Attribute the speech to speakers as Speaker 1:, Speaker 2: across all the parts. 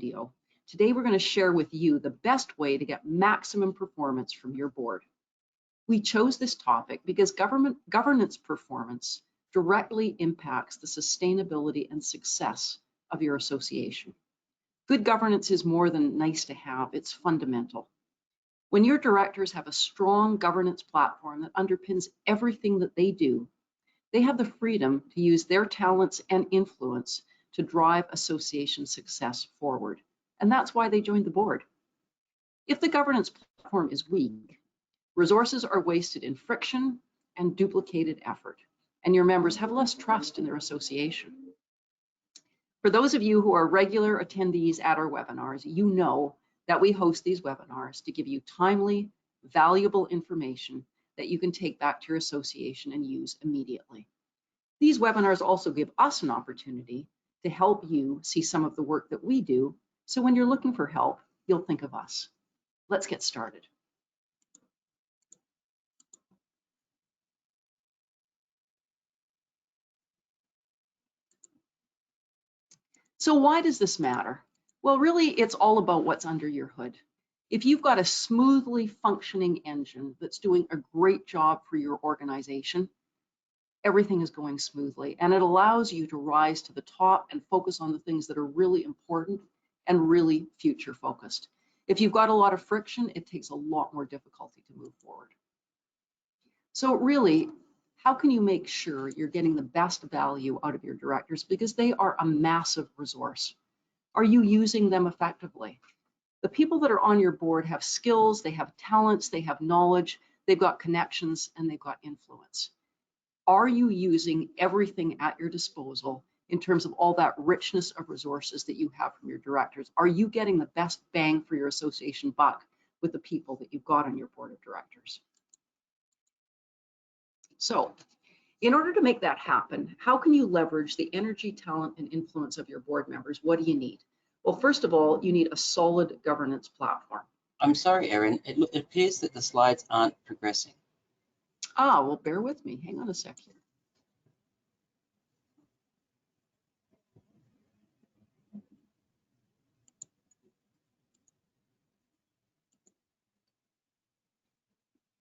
Speaker 1: video. Today we're going to share with you the best way to get maximum performance from your board. We chose this topic because governance performance directly impacts the sustainability and success of your association. Good governance is more than nice to have, it's fundamental. When your directors have a strong governance platform that underpins everything that they do, they have the freedom to use their talents and influence to drive association success forward. And that's why they joined the board. If the governance platform is weak, resources are wasted in friction and duplicated effort, and your members have less trust in their association. For those of you who are regular attendees at our webinars, you know that we host these webinars to give you timely, valuable information that you can take back to your association and use immediately. These webinars also give us an opportunity to help you see some of the work that we do, so when you're looking for help, you'll think of us. Let's get started. So why does this matter? Well, really, it's all about what's under your hood. If you've got a smoothly functioning engine that's doing a great job for your organization, everything is going smoothly, and it allows you to rise to the top and focus on the things that are really important and really future focused. If you've got a lot of friction, it takes a lot more difficulty to move forward. So really, how can you make sure you're getting the best value out of your directors? Because they are a massive resource. Are you using them effectively? The people that are on your board have skills, they have talents, they have knowledge, they've got connections, and they've got influence. Are you using everything at your disposal in terms of all that richness of resources that you have from your directors? Are you getting the best bang for your association buck with the people that you've got on your board of directors? So, in order to make that happen, how can you leverage the energy, talent, and influence of your board members? What do you need? Well, first of all, you need a solid governance platform.
Speaker 2: I'm sorry, Erin, it appears that the slides aren't progressing.
Speaker 1: Ah, well, bear with me. Hang on a sec here.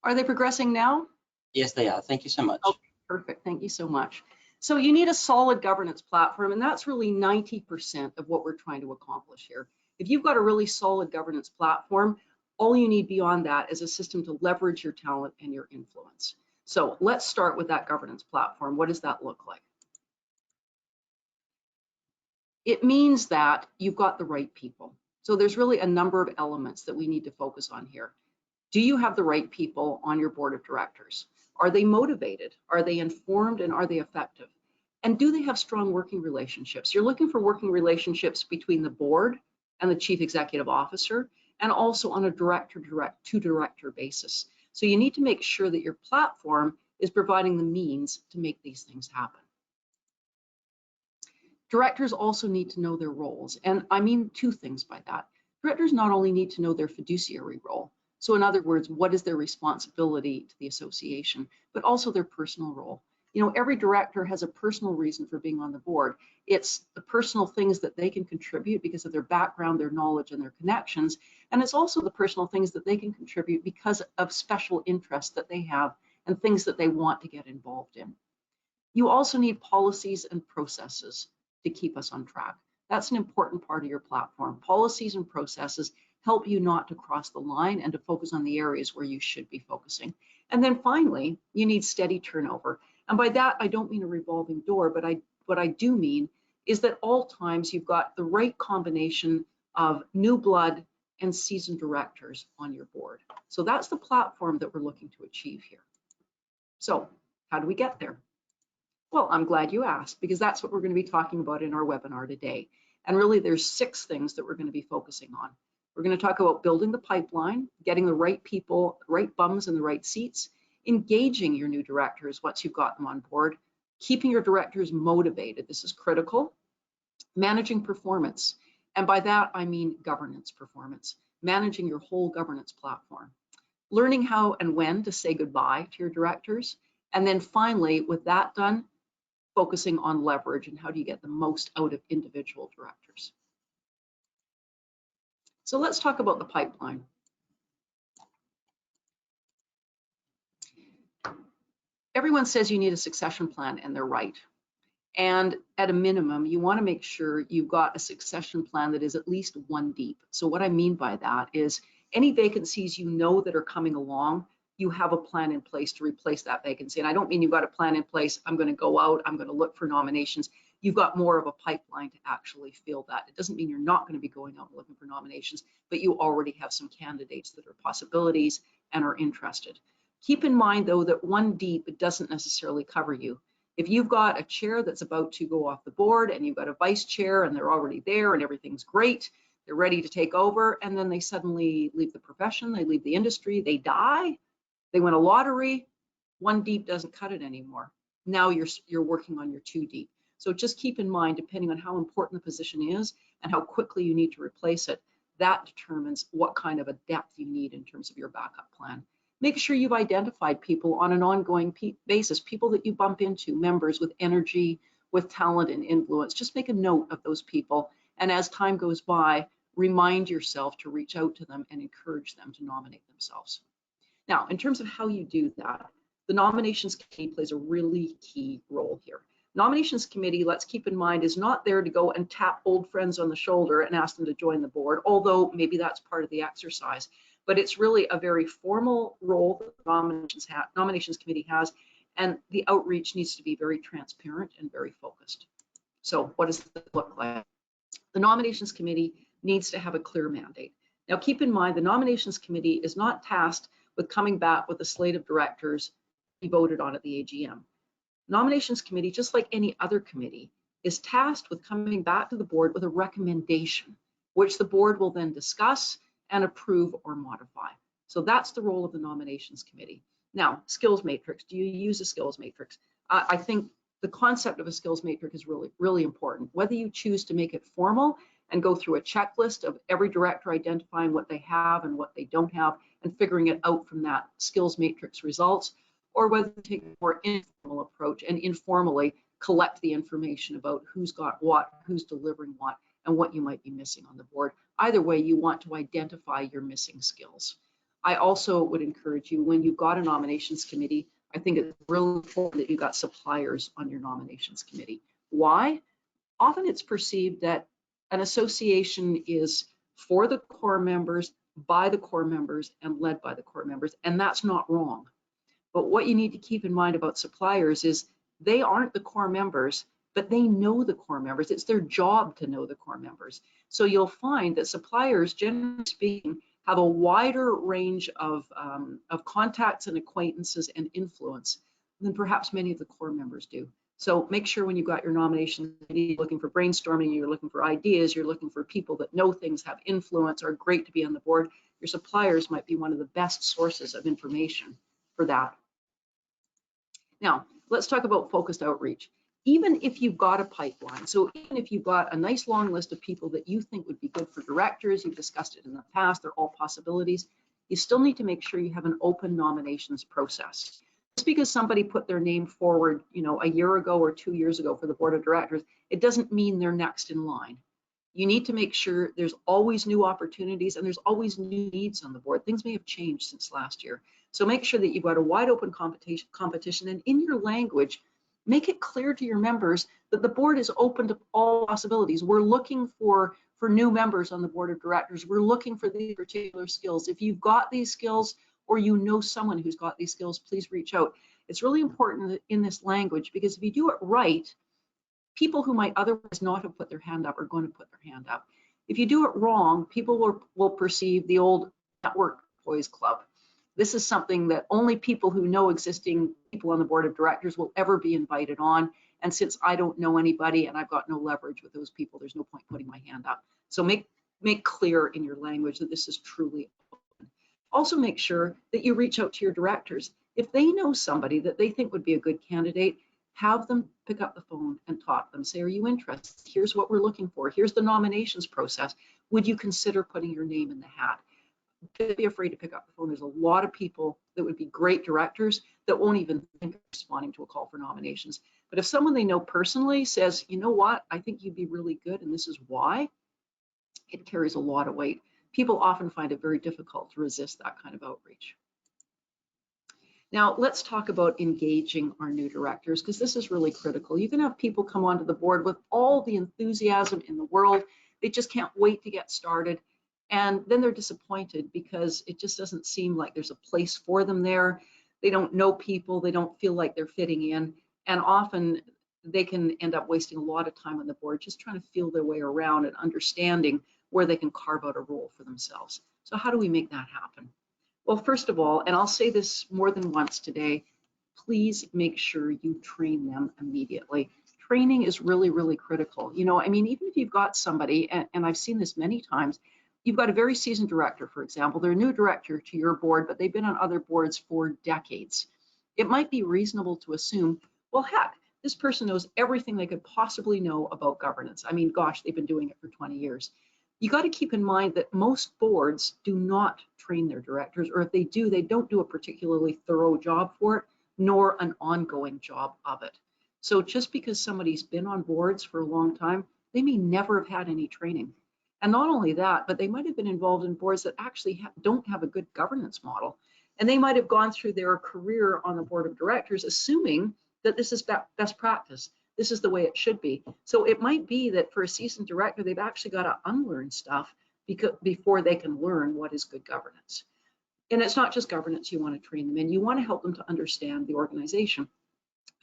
Speaker 1: Are they progressing now?
Speaker 2: Yes, they are. Thank you so much.
Speaker 1: Okay, perfect. Thank you so much. So you need a solid governance platform, and that's really 90% of what we're trying to accomplish here. If you've got a really solid governance platform, all you need beyond that is a system to leverage your talent and your influence. So let's start with that governance platform. What does that look like? It means that you've got the right people. So there's really a number of elements that we need to focus on here. Do you have the right people on your board of directors? Are they motivated? Are they informed, and are they effective? And do they have strong working relationships? You're looking for working relationships between the board and the chief executive officer, and also on a director-to-director basis. So you need to make sure that your platform is providing the means to make these things happen. Directors also need to know their roles, and I mean two things by that. Directors not only need to know their fiduciary role, so in other words, what is their responsibility to the association, but also their personal role. You know, every director has a personal reason for being on the board. It's the personal things that they can contribute because of their background, their knowledge, and their connections. And it's also the personal things that they can contribute because of special interests that they have and things that they want to get involved in. You also need policies and processes to keep us on track. That's an important part of your platform. Policies and processes help you not to cross the line and to focus on the areas where you should be focusing. And then finally, you need steady turnover. And by that, I don't mean a revolving door, but what I do mean is that all times you've got the right combination of new blood and seasoned directors on your board. So that's the platform that we're looking to achieve here. So how do we get there? Well, I'm glad you asked, because that's what we're going to be talking about in our webinar today. And really, there's 6 things that we're going to be focusing on. We're going to talk about building the pipeline, getting the right people, right bums in the right seats, engaging your new directors once you've got them on board, keeping your directors motivated. This is critical. Managing performance. And by that, I mean governance performance, managing your whole governance platform. Learning how and when to say goodbye to your directors. And then finally, with that done, focusing on leverage and how do you get the most out of individual directors. So let's talk about the pipeline. Everyone says you need a succession plan, and they're right. And at a minimum, you want to make sure you've got a succession plan that is at least 1 deep. So what I mean by that is any vacancies you know that are coming along, you have a plan in place to replace that vacancy. And I don't mean you've got a plan in place, I'm going to go out, I'm going to look for nominations. You've got more of a pipeline to actually fill that. It doesn't mean you're not going to be going out and looking for nominations, but you already have some candidates that are possibilities and are interested. Keep in mind, though, that 1 deep doesn't necessarily cover you. If you've got a chair that's about to go off the board and you've got a vice chair and they're already there and everything's great, they're ready to take over, and then they suddenly leave the profession, they leave the industry, they die, they win a lottery, 1 deep doesn't cut it anymore. Now you're working on your 2 deep. So just keep in mind, depending on how important the position is and how quickly you need to replace it, that determines what kind of a depth you need in terms of your backup plan. Make sure you've identified people on an ongoing basis, people that you bump into, members with energy, with talent and influence. Just make a note of those people. And as time goes by, remind yourself to reach out to them and encourage them to nominate themselves. Now, in terms of how you do that, the nominations committee plays a really key role here. Nominations committee, let's keep in mind, is not there to go and tap old friends on the shoulder and ask them to join the board, although maybe that's part of the exercise. But it's really a very formal role that the nominations committee has, and the outreach needs to be very transparent and very focused. So what does it look like? The nominations committee needs to have a clear mandate. Now keep in mind, the nominations committee is not tasked with coming back with a slate of directors to be voted on at the AGM. Nominations committee, just like any other committee, is tasked with coming back to the board with a recommendation, which the board will then discuss and approve or modify. So that's the role of the nominations committee. Now, skills matrix, do you use a skills matrix? I think the concept of a skills matrix is really, really important. Whether you choose to make it formal and go through a checklist of every director identifying what they have and what they don't have and figuring it out from that skills matrix results, or whether you take a more informal approach and informally collect the information about who's got what, who's delivering what, and what you might be missing on the board. Either way, you want to identify your missing skills. I also would encourage you, when you've got a nominations committee, I think it's really important that you've got suppliers on your nominations committee. Why? Often it's perceived that an association is for the core members, by the core members, and led by the core members, and that's not wrong. But what you need to keep in mind about suppliers is they aren't the core members, but they know the core members. It's their job to know the core members. So you'll find that suppliers, generally speaking, have a wider range of contacts and acquaintances and influence than perhaps many of the core members do. So make sure when you've got your nomination committee, you're looking for brainstorming, you're looking for ideas, you're looking for people that know things, have influence, are great to be on the board. Your suppliers might be one of the best sources of information for that. Now, let's talk about focused outreach. Even if you've got a pipeline, so even if you've got a nice long list of people that you think would be good for directors, you've discussed it in the past, they're all possibilities, you still need to make sure you have an open nominations process. Just because somebody put their name forward, a year ago or 2 years ago for the board of directors, it doesn't mean they're next in line. You need to make sure there's always new opportunities and there's always new needs on the board. Things may have changed since last year. So make sure that you've got a wide open competition, and in your language, make it clear to your members that the board is open to all possibilities. We're looking for new members on the board of directors. We're looking for these particular skills. If you've got these skills or you know someone who's got these skills, please reach out. It's really important in this language, because if you do it right, people who might otherwise not have put their hand up are going to put their hand up. If you do it wrong, people will perceive the old network boys club. This is something that only people who know existing people on the board of directors will ever be invited on. And since I don't know anybody and I've got no leverage with those people, there's no point putting my hand up. So make clear in your language that this is truly open. Also make sure that you reach out to your directors. If they know somebody that they think would be a good candidate, have them pick up the phone and talk to them. Say, are you interested? Here's what we're looking for. Here's the nominations process. Would you consider putting your name in the hat? Don't be afraid to pick up the phone. There's a lot of people that would be great directors that won't even think of responding to a call for nominations. But if someone they know personally says, you know what, I think you'd be really good and this is why, it carries a lot of weight. people often find it very difficult to resist that kind of outreach. Now, let's talk about engaging our new directors, because this is really critical. You can have people come onto the board with all the enthusiasm in the world. They just can't wait to get started. And then they're disappointed because it just doesn't seem like there's a place for them there. They don't know people. They don't feel like they're fitting in. And often they can end up wasting a lot of time on the board just trying to feel their way around and understanding where they can carve out a role for themselves. So how do we make that happen? Well, first of all, and I'll say this more than once today, please make sure you train them immediately. Training is really, really critical. You know, I mean, even if you've got somebody, and I've seen this many times, you've got a very seasoned director, for example, they're a new director to your board, but they've been on other boards for decades. It might be reasonable to assume, well, heck, this person knows everything they could possibly know about governance. I mean, gosh, they've been doing it for 20 years. You got to keep in mind that most boards do not train their directors, or if they do, they don't do a particularly thorough job for it, nor an ongoing job of it. So just because somebody's been on boards for a long time, they may never have had any training. And not only that, but they might have been involved in boards that actually don't have a good governance model. And they might have gone through their career on the board of directors assuming that this is best practice. This is the way it should be. So it might be that for a seasoned director, they've actually got to unlearn stuff before they can learn what is good governance. And it's not just governance you want to train them in. You want to help them to understand the organization.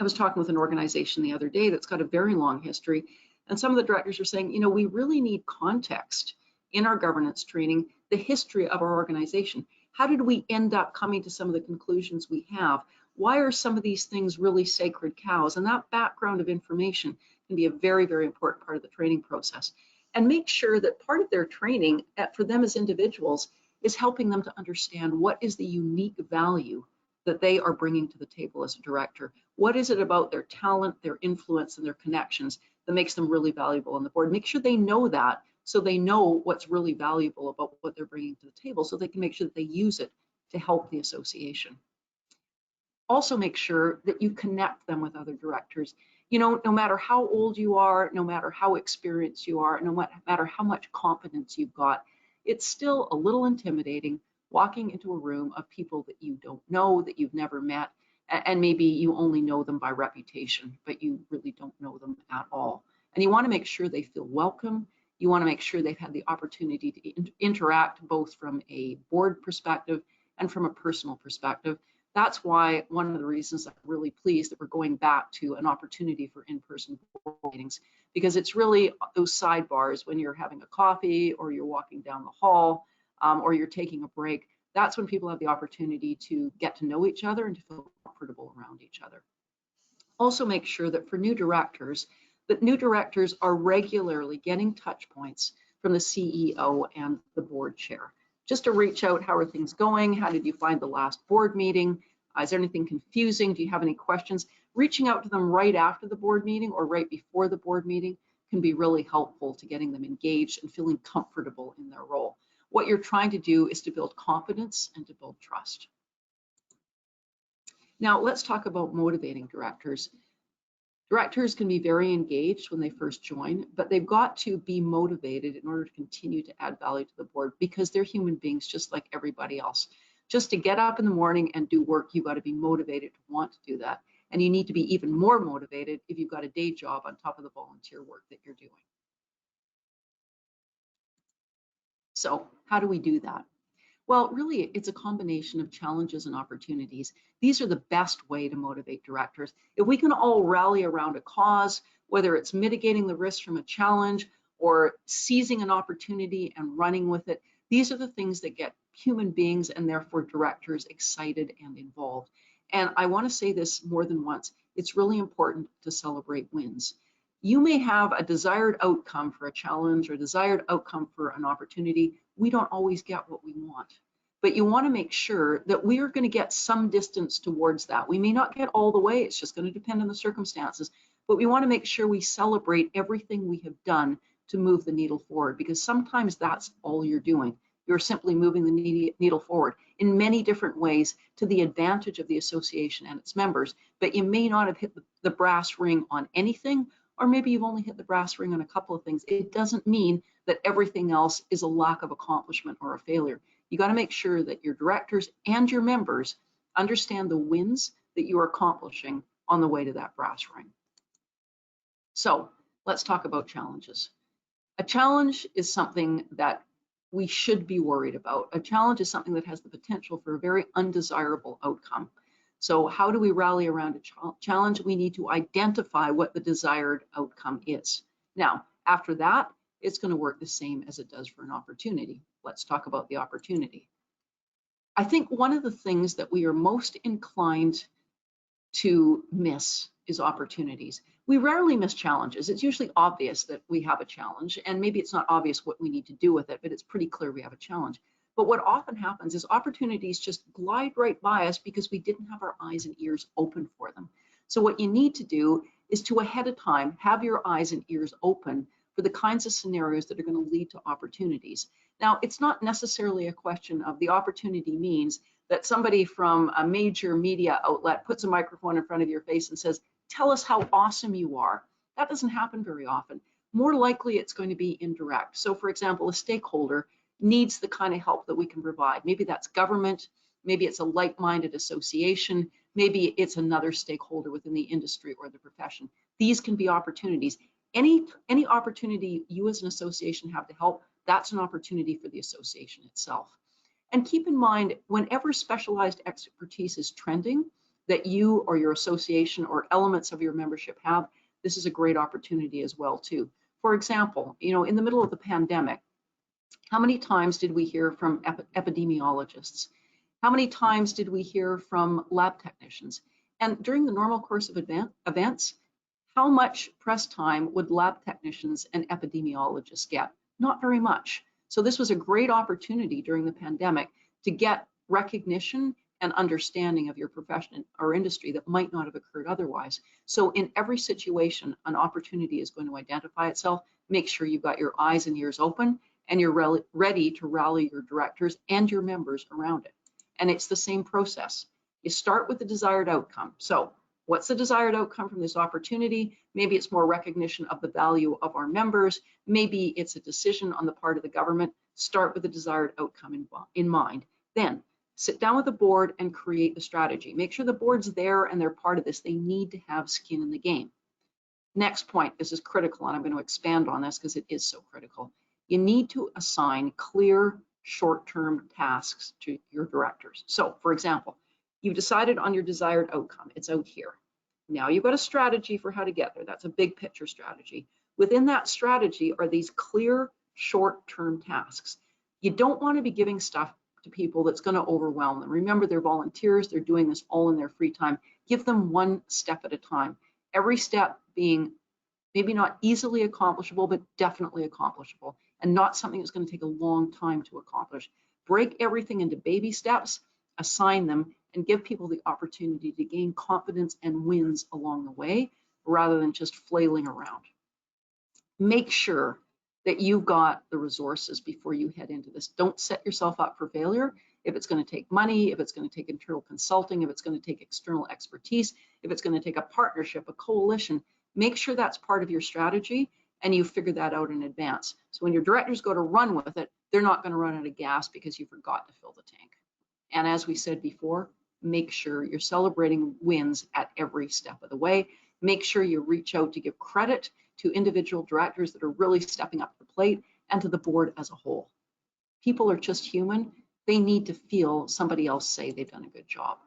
Speaker 1: I was talking with an organization the other day that's got a very long history, and some of the directors are saying, you know, we really need context in our governance training, the history of our organization. How did we end up coming to some of the conclusions we have? Why are some of these things really sacred cows? And that background of information can be a very, very important part of the training process. And make sure that part of their training for them as individuals is helping them to understand what is the unique value that they are bringing to the table as a director. What is it about their talent, their influence, and their connections that makes them really valuable on the board? Make sure they know that, so they know what's really valuable about what they're bringing to the table, so they can make sure that they use it to help the association. Also make sure that you connect them with other directors. You know, no matter how old you are, no matter how experienced you are, no matter how much competence you've got, it's still a little intimidating walking into a room of people that you don't know, that you've never met, and maybe you only know them by reputation, but you really don't know them at all. And you want to make sure they feel welcome. You want to make sure they've had the opportunity to interact both from a board perspective and from a personal perspective. That's why one of the reasons I'm really pleased that we're going back to an opportunity for in-person board meetings, because it's really those sidebars when you're having a coffee or you're walking down the hall or you're taking a break. That's when people have the opportunity to get to know each other and to feel comfortable around each other. Also make sure that for new directors, that new directors are regularly getting touch points from the CEO and the board chair. Just to reach out, how are things going? How did you find the last board meeting? Is there anything confusing? Do you have any questions? Reaching out to them right after the board meeting or right before the board meeting can be really helpful to getting them engaged and feeling comfortable in their role. What you're trying to do is to build confidence and to build trust. Now, let's talk about motivating directors. Directors can be very engaged when they first join, but they've got to be motivated in order to continue to add value to the board, because they're human beings just like everybody else. Just to get up in the morning and do work, you've got to be motivated to want to do that. And you need to be even more motivated if you've got a day job on top of the volunteer work that you're doing. So how do we do that? Well, really, it's a combination of challenges and opportunities. These are the best way to motivate directors. If we can all rally around a cause, whether it's mitigating the risk from a challenge or seizing an opportunity and running with it, these are the things that get human beings and therefore directors excited and involved. And I want to say this more than once, it's really important to celebrate wins. You may have a desired outcome for a challenge or desired outcome for an opportunity. We don't always get what we want, but you want to make sure that we are going to get some distance towards that. We may not get all the way, it's just going to depend on the circumstances, but we want to make sure we celebrate everything we have done to move the needle forward, because sometimes that's all you're doing. You're simply moving the needle forward in many different ways to the advantage of the association and its members, but you may not have hit the brass ring on anything, or maybe you've only hit the brass ring on a couple of things. It doesn't mean that everything else is a lack of accomplishment or a failure. You got to make sure that your directors and your members understand the wins that you are accomplishing on the way to that brass ring. So let's talk about challenges. A challenge is something that we should be worried about. A challenge is something that has the potential for a very undesirable outcome. So how do we rally around a challenge? We need to identify what the desired outcome is. Now, after that, it's going to work the same as it does for an opportunity. Let's talk about the opportunity. I think one of the things that we are most inclined to miss is opportunities. We rarely miss challenges. It's usually obvious that we have a challenge, and maybe it's not obvious what we need to do with it, but it's pretty clear we have a challenge. But what often happens is opportunities just glide right by us because we didn't have our eyes and ears open for them. So what you need to do is to ahead of time have your eyes and ears open for the kinds of scenarios that are going to lead to opportunities. Now, it's not necessarily a question of the opportunity means that somebody from a major media outlet puts a microphone in front of your face and says, tell us how awesome you are. That doesn't happen very often. More likely, it's going to be indirect. So for example, a stakeholder needs the kind of help that we can provide. Maybe that's government, maybe it's a like-minded association, maybe it's another stakeholder within the industry or the profession. These can be opportunities. Any opportunity you as an association have to help, that's an opportunity for the association itself. And keep in mind, whenever specialized expertise is trending that you or your association or elements of your membership have, this is a great opportunity as well too. For example, in the middle of the pandemic, how many times did we hear from epidemiologists? How many times did we hear from lab technicians? And during the normal course of events, how much press time would lab technicians and epidemiologists get? Not very much. So this was a great opportunity during the pandemic to get recognition and understanding of your profession or industry that might not have occurred otherwise. So in every situation, an opportunity is going to identify itself. Make sure you've got your eyes and ears open and you're ready to rally your directors and your members around it. And it's the same process. You start with the desired outcome. So what's the desired outcome from this opportunity? Maybe it's more recognition of the value of our members. Maybe it's a decision on the part of the government. Start with the desired outcome in mind. Then sit down with the board and create the strategy. Make sure the board's there and they're part of this. They need to have skin in the game. Next point, this is critical, and I'm going to expand on this because it is so critical. You need to assign clear short-term tasks to your directors. So, for example, you've decided on your desired outcome. It's out here. Now you've got a strategy for how to get there. That's a big picture strategy. Within that strategy are these clear short-term tasks. You don't want to be giving stuff to people that's going to overwhelm them. Remember, they're volunteers. They're doing this all in their free time. Give them one step at a time. Every step being maybe not easily accomplishable, but definitely accomplishable, and not something that's going to take a long time to accomplish. Break everything into baby steps, assign them, and give people the opportunity to gain confidence and wins along the way, rather than just flailing around. Make sure that you've got the resources before you head into this. Don't set yourself up for failure. If it's going to take money, if it's going to take internal consulting, if it's going to take external expertise, if it's going to take a partnership, a coalition, make sure that's part of your strategy and you figure that out in advance. So when your directors go to run with it, they're not going to run out of gas because you forgot to fill the tank. And as we said before, make sure you're celebrating wins at every step of the way. Make sure you reach out to give credit to individual directors that are really stepping up to the plate and to the board as a whole. People are just human. They need to feel somebody else say they've done a good job.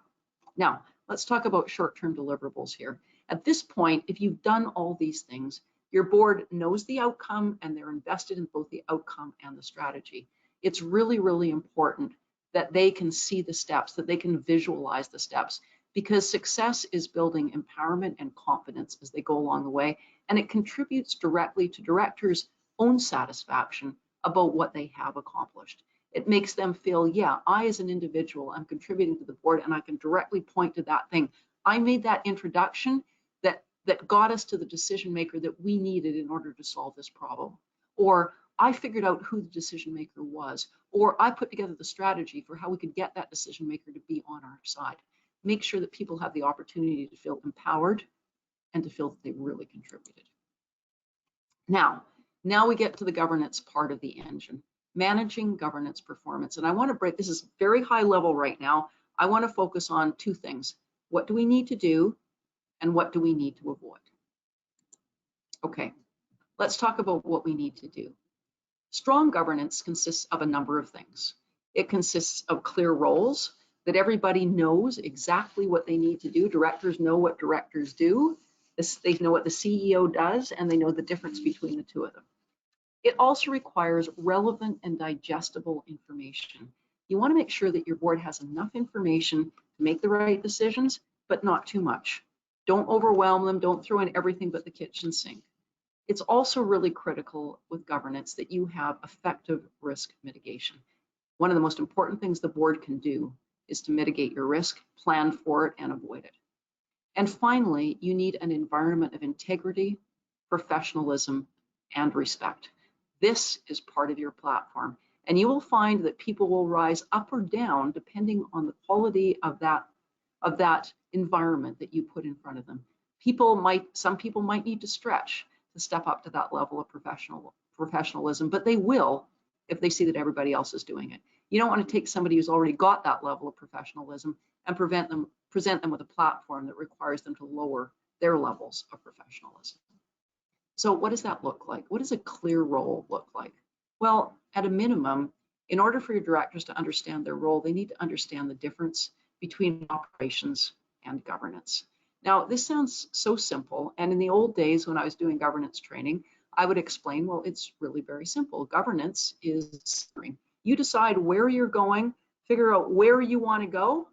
Speaker 1: Now, let's talk about short-term deliverables here. At this point, if you've done all these things, your board knows the outcome and they're invested in both the outcome and the strategy. It's really, really important that they can see the steps, that they can visualize the steps, because success is building empowerment and confidence as they go along the way, and it contributes directly to directors' own satisfaction about what they have accomplished. It makes them feel, yeah, I as an individual, I'm contributing to the board and I can directly point to that thing. I made that introduction that got us to the decision maker that we needed in order to solve this problem. Or I figured out who the decision maker was, or I put together the strategy for how we could get that decision maker to be on our side. Make sure that people have the opportunity to feel empowered and to feel that they really contributed. Now, Now we get to the governance part of the engine, managing governance performance. And I want to break, this is very high level right now. I want to focus on two things. What do we need to do and what do we need to avoid? Okay, let's talk about what we need to do. Strong governance consists of a number of things. It consists of clear roles, that everybody knows exactly what they need to do. Directors know what directors do. They know what the CEO does, and they know the difference between the two of them. It also requires relevant and digestible information. You want to make sure that your board has enough information to make the right decisions, but not too much. Don't overwhelm them. Don't throw in everything but the kitchen sink. It's also really critical with governance that you have effective risk mitigation. One of the most important things the board can do is to mitigate your risk, plan for it, and avoid it. And finally, you need an environment of integrity, professionalism, and respect. This is part of your platform. And you will find that people will rise up or down depending on the quality of that environment that you put in front of them. Some people might need to stretch to step up to that level of professionalism, but they will if they see that everybody else is doing it. You don't want to take somebody who's already got that level of professionalism and present them with a platform that requires them to lower their levels of professionalism. So what does that look like? What does a clear role look like? Well, at a minimum, in order for your directors to understand their role, they need to understand the difference between operations and governance. Now, this sounds so simple, and in the old days when I was doing governance training, I would explain, well, it's really very simple. Governance is steering. You decide where you're going, figure out where you want to go,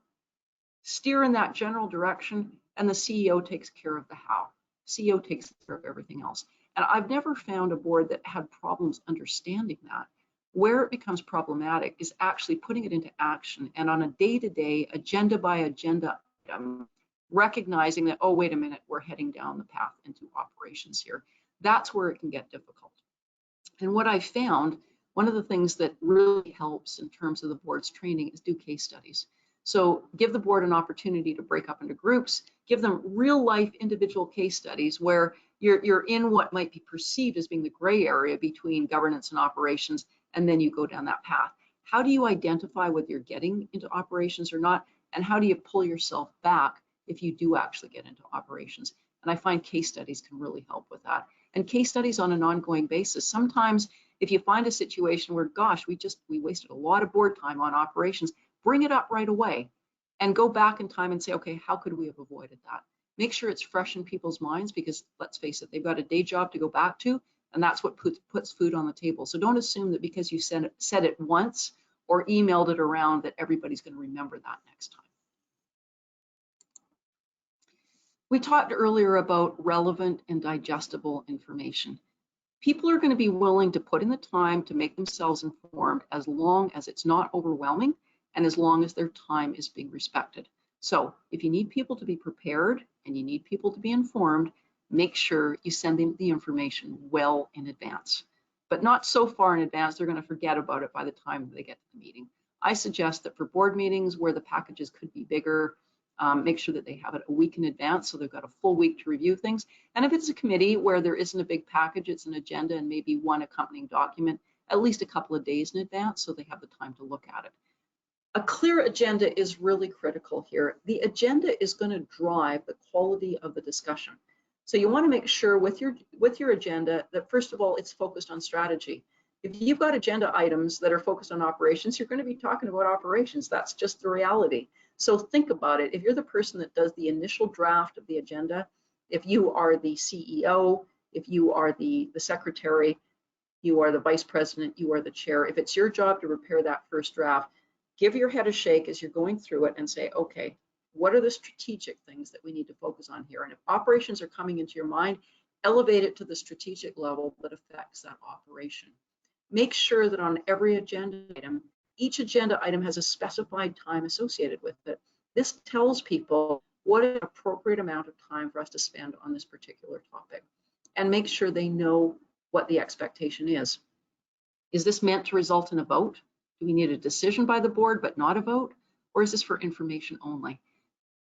Speaker 1: steer in that general direction, and the CEO takes care of the how. CEO takes care of everything else. And I've never found a board that had problems understanding that. Where it becomes problematic is actually putting it into action and on a day-to-day, agenda by agenda item, recognizing that, oh, wait a minute, we're heading down the path into operations here. That's where it can get difficult. And what I found, one of the things that really helps in terms of the board's training is do case studies. So give the board an opportunity to break up into groups, give them real life individual case studies where you're in what might be perceived as being the gray area between governance and operations, and then you go down that path. How do you identify whether you're getting into operations or not? And how do you pull yourself back if you do actually get into operations? And I find case studies can really help with that. And case studies on an ongoing basis. Sometimes if you find a situation where, gosh, we wasted a lot of board time on operations, bring it up right away and go back in time and say, okay, how could we have avoided that? Make sure it's fresh in people's minds because let's face it, they've got a day job to go back to, and that's what puts food on the table. So don't assume that because you said it once or emailed it around that everybody's going to remember that next time. We talked earlier about relevant and digestible information. People are going to be willing to put in the time to make themselves informed as long as it's not overwhelming and as long as their time is being respected. So if you need people to be prepared and you need people to be informed, make sure you send them the information well in advance, but not so far in advance they're going to forget about it by the time they get to the meeting. I suggest that for board meetings where the packages could be bigger, make sure that they have it a week in advance so they've got a full week to review things. And if it's a committee where there isn't a big package, it's an agenda and maybe one accompanying document, at least a couple of days in advance so they have the time to look at it. A clear agenda is really critical here. The agenda is going to drive the quality of the discussion. So you want to make sure with your agenda that first of all, it's focused on strategy. If you've got agenda items that are focused on operations, you're going to be talking about operations. That's just the reality. So think about it. If you're the person that does the initial draft of the agenda, if you are the CEO, if you are the secretary, you are the vice president, you are the chair, if it's your job to prepare that first draft, give your head a shake as you're going through it and say, okay, what are the strategic things that we need to focus on here? And if operations are coming into your mind, elevate it to the strategic level that affects that operation. Make sure that on every agenda item, each agenda item has a specified time associated with it. This tells people what is an appropriate amount of time for us to spend on this particular topic, and make sure they know what the expectation is. Is this meant to result in a vote? Do we need a decision by the board but not a vote? Or is this for information only?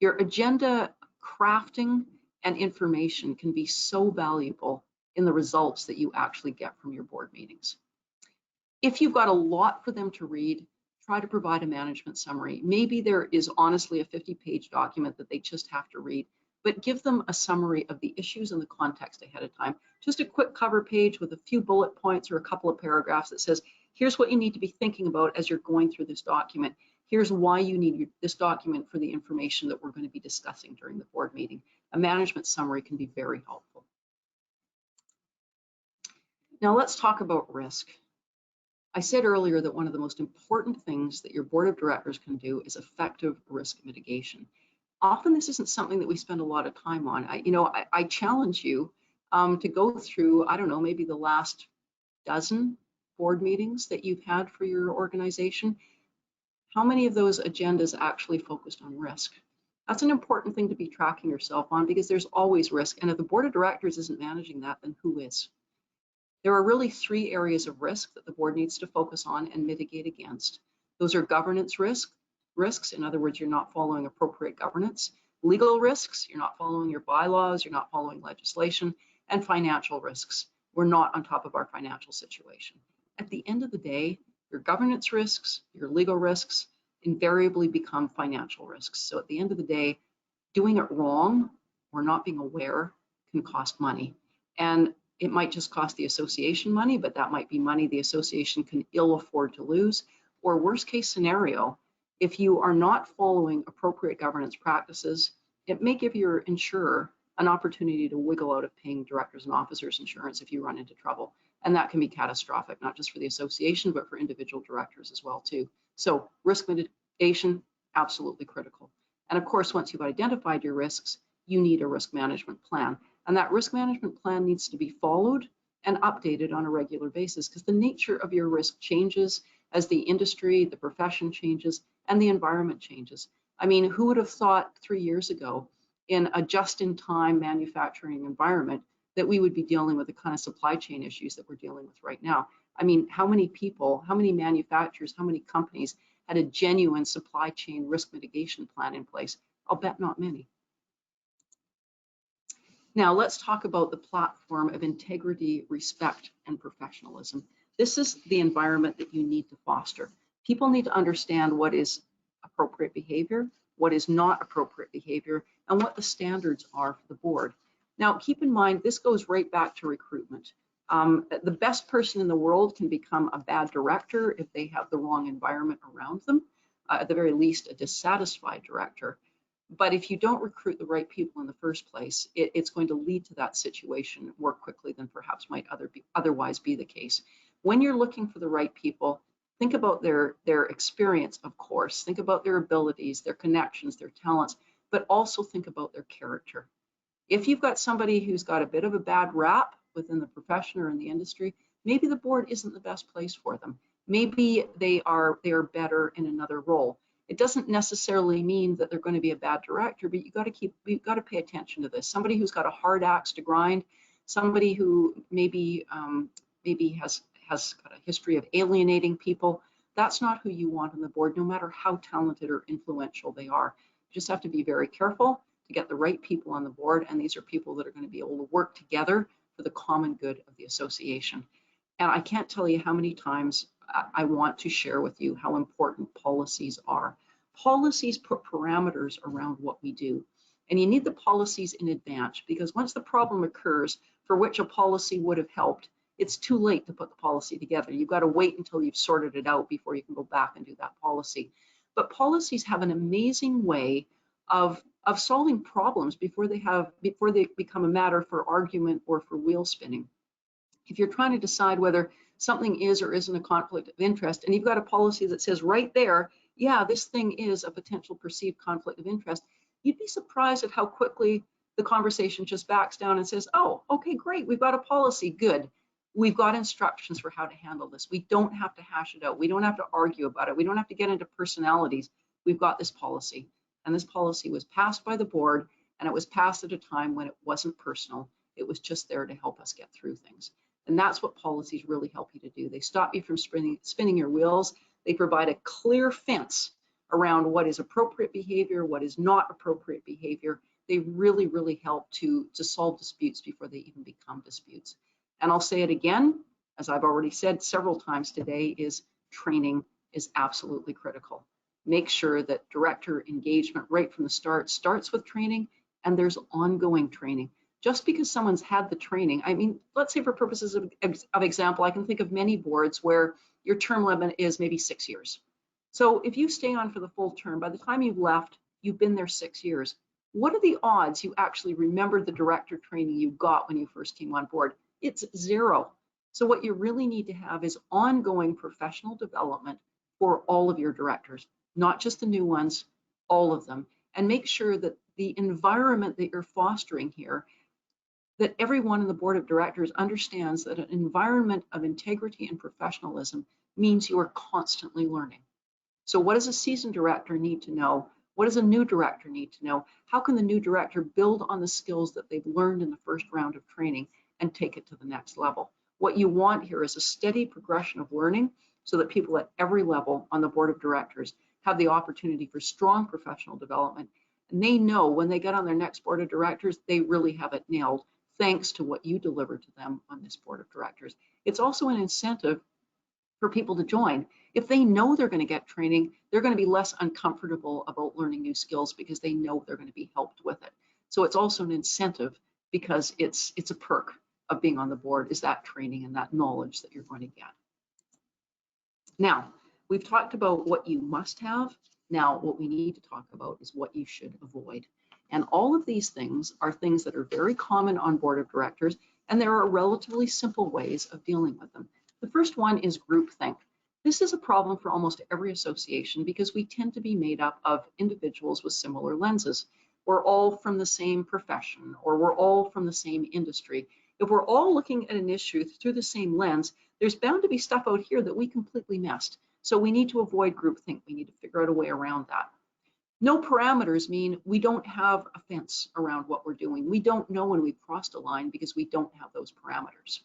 Speaker 1: Your agenda crafting and information can be so valuable in the results that you actually get from your board meetings. If you've got a lot for them to read, try to provide a management summary. Maybe there is honestly a 50-page document that they just have to read, but give them a summary of the issues and the context ahead of time. Just a quick cover page with a few bullet points or a couple of paragraphs that says, here's what you need to be thinking about as you're going through this document. Here's why you need this document for the information that we're going to be discussing during the board meeting. A management summary can be very helpful. Now let's talk about risk. I said earlier that one of the most important things that your board of directors can do is effective risk mitigation. Often this isn't something that we spend a lot of time on. I challenge you to go through, I don't know, maybe the last dozen board meetings that you've had for your organization. How many of those agendas actually focused on risk? That's an important thing to be tracking yourself on, because there's always risk. And if the board of directors isn't managing that, then who is? There are really three areas of risk that the board needs to focus on and mitigate against. Those are governance risks. In other words, you're not following appropriate governance. Legal risks, you're not following your bylaws, you're not following legislation. And financial risks, we're not on top of our financial situation. At the end of the day, your governance risks, your legal risks invariably become financial risks. So at the end of the day, doing it wrong or not being aware can cost money. And it might just cost the association money, but that might be money the association can ill afford to lose. Or worst case scenario, if you are not following appropriate governance practices, it may give your insurer an opportunity to wiggle out of paying directors and officers insurance if you run into trouble. And that can be catastrophic, not just for the association, but for individual directors as well too. So risk mitigation, absolutely critical. And of course, once you've identified your risks, you need a risk management plan. And that risk management plan needs to be followed and updated on a regular basis, because the nature of your risk changes as the industry, the profession changes, and the environment changes. I mean, who would have thought 3 years ago in a just-in-time manufacturing environment that we would be dealing with the kind of supply chain issues that we're dealing with right now? I mean, how many people, how many manufacturers, how many companies had a genuine supply chain risk mitigation plan in place? I'll bet not many. Now let's talk about the platform of integrity, respect, and professionalism. This is the environment that you need to foster. People need to understand what is appropriate behavior, what is not appropriate behavior, and what the standards are for the board. Now, keep in mind, this goes right back to recruitment. The best person in the world can become a bad director if they have the wrong environment around them, at the very least, a dissatisfied director. But if you don't recruit the right people in the first place, it's going to lead to that situation more quickly than perhaps might otherwise be the case. When you're looking for the right people, think about their experience, of course. Think about their abilities, their connections, their talents, but also think about their character. If you've got somebody who's got a bit of a bad rap within the profession or in the industry, maybe the board isn't the best place for them. Maybe they are better in another role. It doesn't necessarily mean that they're going to be a bad director, but you've got to pay attention to this. Somebody who's got a hard axe to grind, somebody who maybe has got a history of alienating people. That's not who you want on the board, no matter how talented or influential they are. You just have to be very careful to get the right people on the board, and these are people that are going to be able to work together for the common good of the association. And I can't tell you how many times I want to share with you how important policies are. Policies put parameters around what we do. And you need the policies in advance, because once the problem occurs for which a policy would have helped, it's too late to put the policy together. You've got to wait until you've sorted it out before you can go back and do that policy. But policies have an amazing way of solving problems before they become a matter for argument or for wheel spinning. If you're trying to decide whether something is or isn't a conflict of interest, and you've got a policy that says right there, yeah, this thing is a potential perceived conflict of interest, you'd be surprised at how quickly the conversation just backs down and says, oh, okay, great, we've got a policy, good. We've got instructions for how to handle this. We don't have to hash it out. We don't have to argue about it. We don't have to get into personalities. We've got this policy. And this policy was passed by the board, and it was passed at a time when it wasn't personal. It was just there to help us get through things. And that's what policies really help you to do. They stop you from spinning your wheels. They provide a clear fence around what is appropriate behavior, what is not appropriate behavior. they really, really help to solve disputes before they even become disputes. And I'll say it again, as I've already said several times today, is training is absolutely critical. Make sure that director engagement right from the start starts with training, and there's ongoing training. Just because someone's had the training, I mean, let's say for purposes of example, I can think of many boards where your term limit is maybe 6 years. So if you stay on for the full term, by the time you've left, you've been there 6 years. What are the odds you actually remembered the director training you got when you first came on board? It's 0. So what you really need to have is ongoing professional development for all of your directors, not just the new ones, all of them. And make sure that the environment that you're fostering here, that everyone in the board of directors understands that an environment of integrity and professionalism means you are constantly learning. So what does a seasoned director need to know? What does a new director need to know? How can the new director build on the skills that they've learned in the first round of training and take it to the next level? What you want here is a steady progression of learning so that people at every level on the board of directors have the opportunity for strong professional development. And they know when they get on their next board of directors, they really have it nailed, thanks to what you deliver to them on this board of directors. It's also an incentive for people to join. If they know they're going to get training, they're going to be less uncomfortable about learning new skills because they know they're going to be helped with it. So it's also an incentive because it's a perk of being on the board, is that training and that knowledge that you're going to get. Now, we've talked about what you must have. Now, what we need to talk about is what you should avoid. And all of these things are things that are very common on board of directors, and there are relatively simple ways of dealing with them. The first one is groupthink. This is a problem for almost every association because we tend to be made up of individuals with similar lenses. We're all from the same profession, or we're all from the same industry. If we're all looking at an issue through the same lens, there's bound to be stuff out here that we completely missed. So we need to avoid groupthink. We need to figure out a way around that. No parameters mean we don't have a fence around what we're doing. We don't know when we've crossed a line because we don't have those parameters.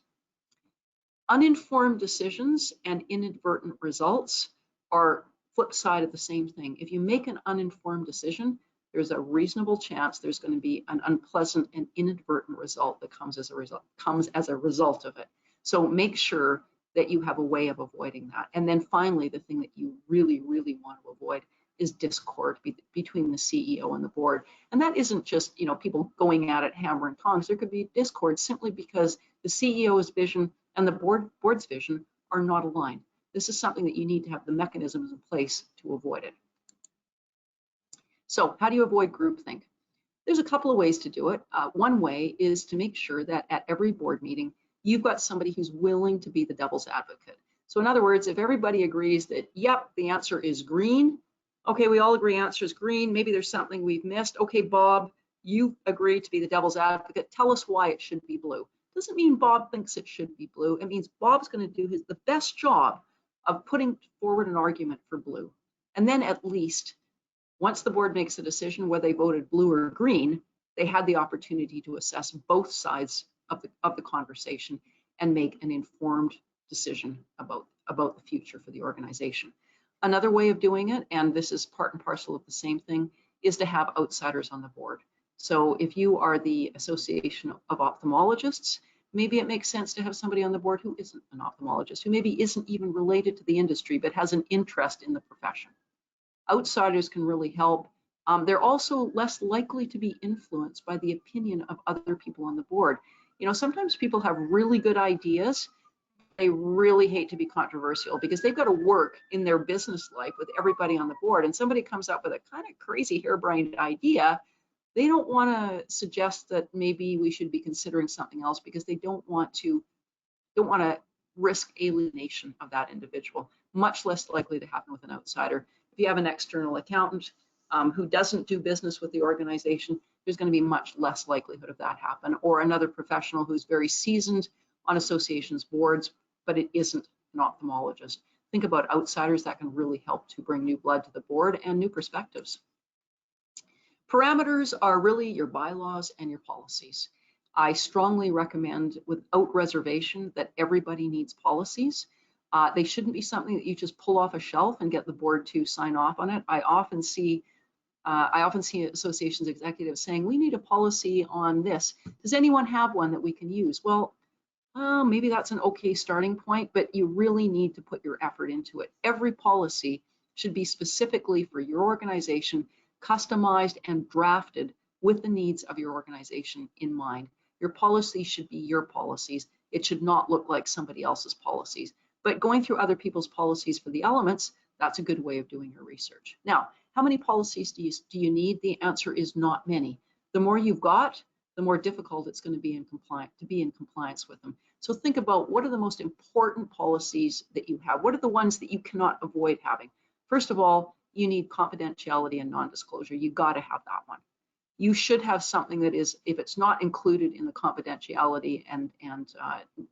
Speaker 1: Uninformed decisions and inadvertent results are flip side of the same thing. If you make an uninformed decision, there's a reasonable chance there's going to be an unpleasant and inadvertent result that comes as a result of it. So make sure that you have a way of avoiding that. And then finally, the thing that you really, really want to avoid is discord between the CEO and the board. And that isn't just, people going at it hammer and tongs. There could be discord simply because the CEO's vision and the board's vision are not aligned. This is something that you need to have the mechanisms in place to avoid it. So how do you avoid groupthink? There's a couple of ways to do it. One way is to make sure that at every board meeting, you've got somebody who's willing to be the devil's advocate. So in other words, if everybody agrees that, yep, the answer is green, okay, we all agree answer is green, maybe there's something we've missed. Okay, Bob, you agree to be the devil's advocate. Tell us why it should be blue. Doesn't mean Bob thinks it should be blue. It means Bob's going to do the best job of putting forward an argument for blue. And then at least, once the board makes a decision whether they voted blue or green, they had the opportunity to assess both sides of the conversation and make an informed decision about the future for the organization. Another way of doing it, and this is part and parcel of the same thing, is to have outsiders on the board. So if you are the Association of Ophthalmologists, maybe it makes sense to have somebody on the board who isn't an ophthalmologist, who maybe isn't even related to the industry, but has an interest in the profession. Outsiders can really help. They're also less likely to be influenced by the opinion of other people on the board. Sometimes people have really good ideas. They really hate to be controversial because they've got to work in their business life with everybody on the board, and somebody comes up with a kind of crazy harebrained idea. They don't want to suggest that maybe we should be considering something else because they don't want to risk alienation of that individual. Much less likely to happen with an outsider. If you have an external accountant who doesn't do business with the organization, there's going to be much less likelihood of that happen. Or another professional who's very seasoned on associations boards, but it isn't an ophthalmologist. Think about outsiders that can really help to bring new blood to the board and new perspectives. Parameters are really your bylaws and your policies. I strongly recommend without reservation that everybody needs policies. They shouldn't be something that you just pull off a shelf and get the board to sign off on it. I often see I often see associations executives saying, we need a policy on this. Does anyone have one that we can use? Well, maybe that's an okay starting point, but you really need to put your effort into it. Every policy should be specifically for your organization, customized and drafted with the needs of your organization in mind. Your policy should be your policies. It should not look like somebody else's policies. But going through other people's policies for the elements, that's a good way of doing your research. Now, how many policies do you need? The answer is not many. The more you've got, the more difficult it's going to be in compliance with them. So think about, what are the most important policies that you have? What are the ones that you cannot avoid having? First of all, you need confidentiality and non-disclosure. You got to have that one. You should have something that is, if it's not included in the confidentiality and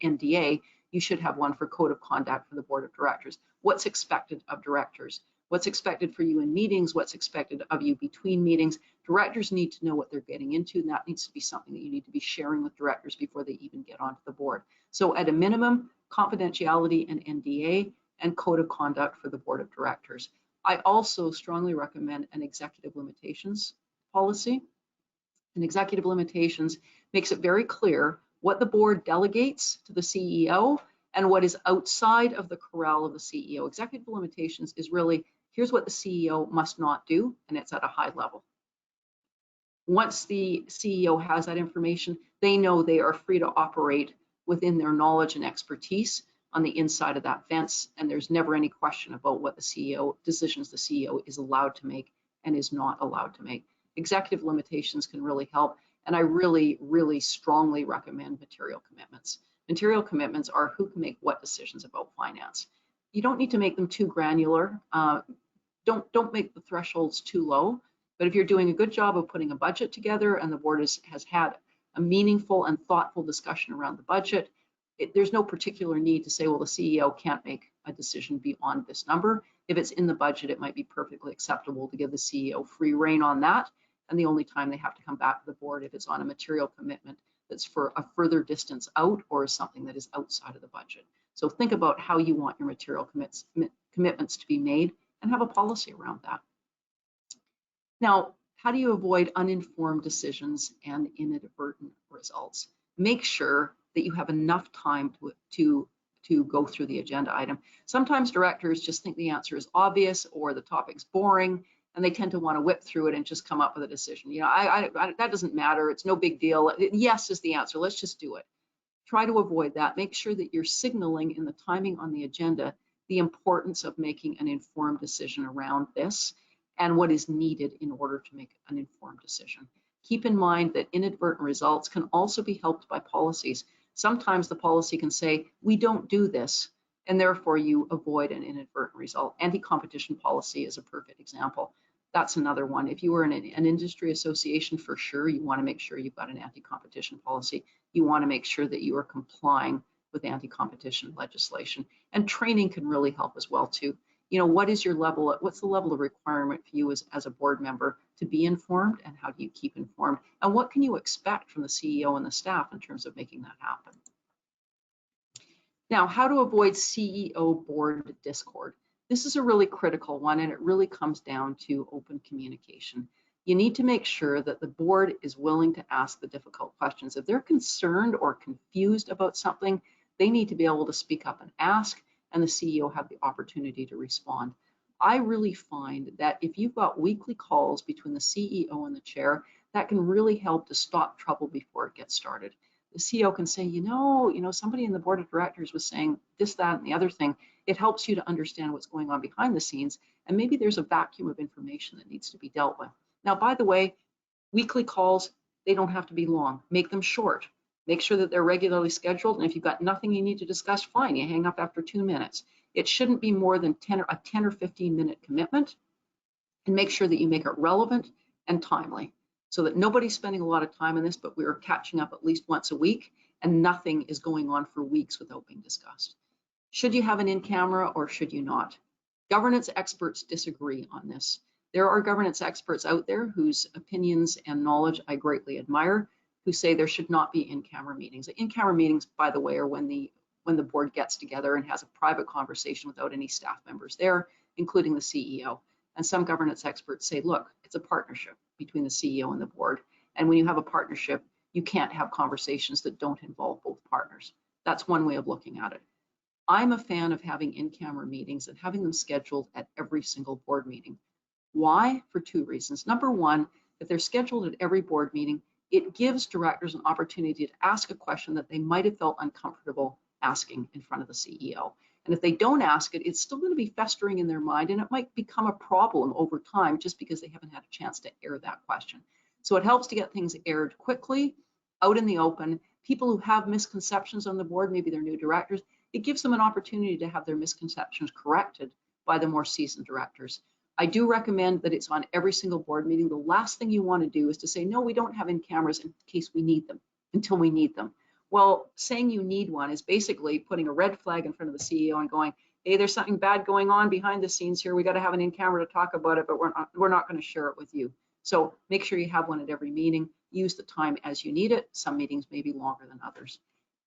Speaker 1: NDA, you should have one for code of conduct for the board of directors. What's expected of directors? What's expected for you in meetings? What's expected of you between meetings? Directors need to know what they're getting into, and that needs to be something that you need to be sharing with directors before they even get onto the board. So at a minimum, confidentiality and NDA and code of conduct for the board of directors. I also strongly recommend an executive limitations policy. And executive limitations makes it very clear what the board delegates to the CEO and what is outside of the corral of the CEO. Executive limitations is really, here's what the CEO must not do, and it's at a high level. Once the CEO has that information, they know they are free to operate within their knowledge and expertise on the inside of that fence, and there's never any question about what the CEO, decisions the CEO is allowed to make and is not allowed to make. Executive limitations can really help, and I really, really strongly recommend material commitments. Material commitments are who can make what decisions about finance. You don't need to make them too granular. Don't make the thresholds too low, but if you're doing a good job of putting a budget together and the board has had a meaningful and thoughtful discussion around the budget, there's no particular need to say, well, the CEO can't make a decision beyond this number. If it's in the budget, it might be perfectly acceptable to give the CEO free rein on that. And the only time they have to come back to the board if it's on a material commitment that's for a further distance out or something that is outside of the budget. So think about how you want your material commitments to be made and have a policy around that. Now, how do you avoid uninformed decisions and inadvertent results? Make sure that you have enough time to go through the agenda item. Sometimes directors just think the answer is obvious or the topic's boring, and they tend to want to whip through it and just come up with a decision. You know, that doesn't matter. It's no big deal. Yes is the answer. Let's just do it. Try to avoid that. Make sure that you're signaling in the timing on the agenda the importance of making an informed decision around this and what is needed in order to make an informed decision. Keep in mind that inadvertent results can also be helped by policies. Sometimes the policy can say, we don't do this, and therefore you avoid an inadvertent result. Anti-competition policy is a perfect example. That's another one. If you were in an industry association, for sure, you want to make sure you've got an anti-competition policy. You want to make sure that you are complying with anti-competition legislation. And training can really help as well too. You know, what's the level of requirement for you as a board member to be informed, and how do you keep informed? And what can you expect from the CEO and the staff in terms of making that happen? Now, how to avoid CEO board discord. This is a really critical one, and it really comes down to open communication. You need to make sure that the board is willing to ask the difficult questions. If they're concerned or confused about something, they need to be able to speak up and ask, and the CEO have the opportunity to respond. I really find that if you've got weekly calls between the CEO and the chair, that can really help to stop trouble before it gets started. The CEO can say, you know, somebody in the board of directors was saying this, that, and the other thing. It helps you to understand what's going on behind the scenes, and maybe there's a vacuum of information that needs to be dealt with. Now, by the way, weekly calls, they don't have to be long. Make them short. Make sure that they're regularly scheduled, and if you've got nothing you need to discuss, fine, you hang up after 2 minutes. It shouldn't be more than a 10 or 15 minute commitment, and make sure that you make it relevant and timely, so that nobody's spending a lot of time on this, but we're catching up at least once a week, and nothing is going on for weeks without being discussed. Should you have an in-camera or should you not? Governance experts disagree on this. There are governance experts out there whose opinions and knowledge I greatly admire, who say there should not be in-camera meetings. In-camera meetings, by the way, are when the board gets together and has a private conversation without any staff members there, including the CEO. And some governance experts say, look, it's a partnership between the CEO and the board. And when you have a partnership, you can't have conversations that don't involve both partners. That's one way of looking at it. I'm a fan of having in-camera meetings and having them scheduled at every single board meeting. Why? For two reasons. Number one, if they're scheduled at every board meeting, it gives directors an opportunity to ask a question that they might have felt uncomfortable asking in front of the CEO. And if they don't ask it, it's still going to be festering in their mind, and it might become a problem over time just because they haven't had a chance to air that question. So it helps to get things aired quickly, out in the open. People who have misconceptions on the board, maybe they're new directors, it gives them an opportunity to have their misconceptions corrected by the more seasoned directors. I do recommend that it's on every single board meeting. The last thing you want to do is to say, no, we don't have in cameras in case we need them, until we need them. Well, saying you need one is basically putting a red flag in front of the CEO and going, hey, there's something bad going on behind the scenes here. We got to have an in camera to talk about it, but we're not going to share it with you. So make sure you have one at every meeting. Use the time as you need it. Some meetings may be longer than others.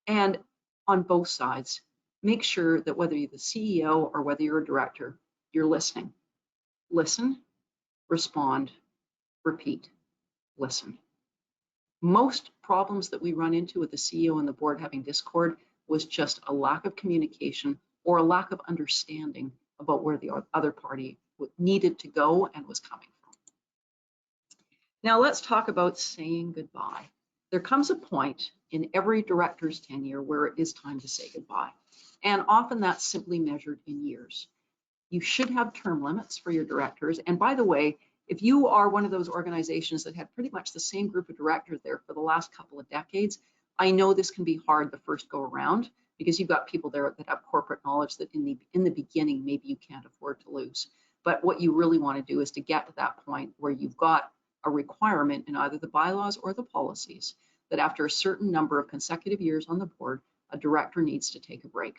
Speaker 1: And on both sides, make sure that whether you're the CEO or whether you're a director, you're listening. Listen, respond, repeat, listen. Most problems that we run into with the CEO and the board having discord was just a lack of communication or a lack of understanding about where the other party needed to go and was coming from. Now let's talk about saying goodbye. There comes a point in every director's tenure where it is time to say goodbye. And often that's simply measured in years. You should have term limits for your directors. And by the way, if you are one of those organizations that had pretty much the same group of directors there for the last couple of decades, I know this can be hard the first go around because you've got people there that have corporate knowledge that in the beginning, maybe you can't afford to lose. But what you really want to do is to get to that point where you've got a requirement in either the bylaws or the policies that after a certain number of consecutive years on the board, a director needs to take a break.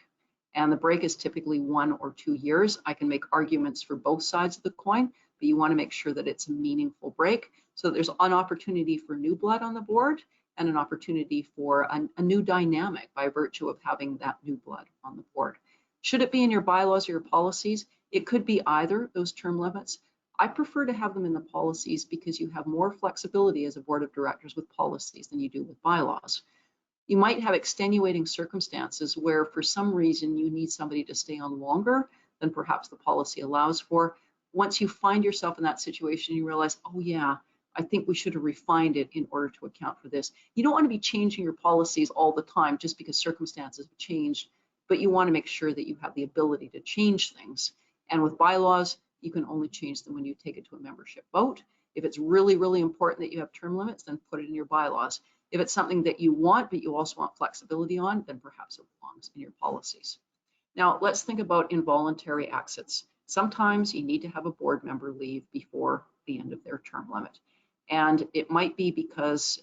Speaker 1: And the break is typically 1 or 2 years. I can make arguments for both sides of the coin, but you want to make sure that it's a meaningful break so that there's an opportunity for new blood on the board and an opportunity for a new dynamic by virtue of having that new blood on the board. Should it be in your bylaws or your policies? It could be either those term limits. I prefer to have them in the policies because you have more flexibility as a board of directors with policies than you do with bylaws. You might have extenuating circumstances where for some reason you need somebody to stay on longer than perhaps the policy allows for. Once you find yourself in that situation, you realize, oh yeah, I think we should have refined it in order to account for this. You don't want to be changing your policies all the time just because circumstances have changed, but you want to make sure that you have the ability to change things. And with bylaws, you can only change them when you take it to a membership vote. If it's really, really important that you have term limits, then put it in your bylaws. If it's something that you want, but you also want flexibility on, then perhaps it belongs in your policies. Now, let's think about involuntary exits. Sometimes you need to have a board member leave before the end of their term limit. And it might be because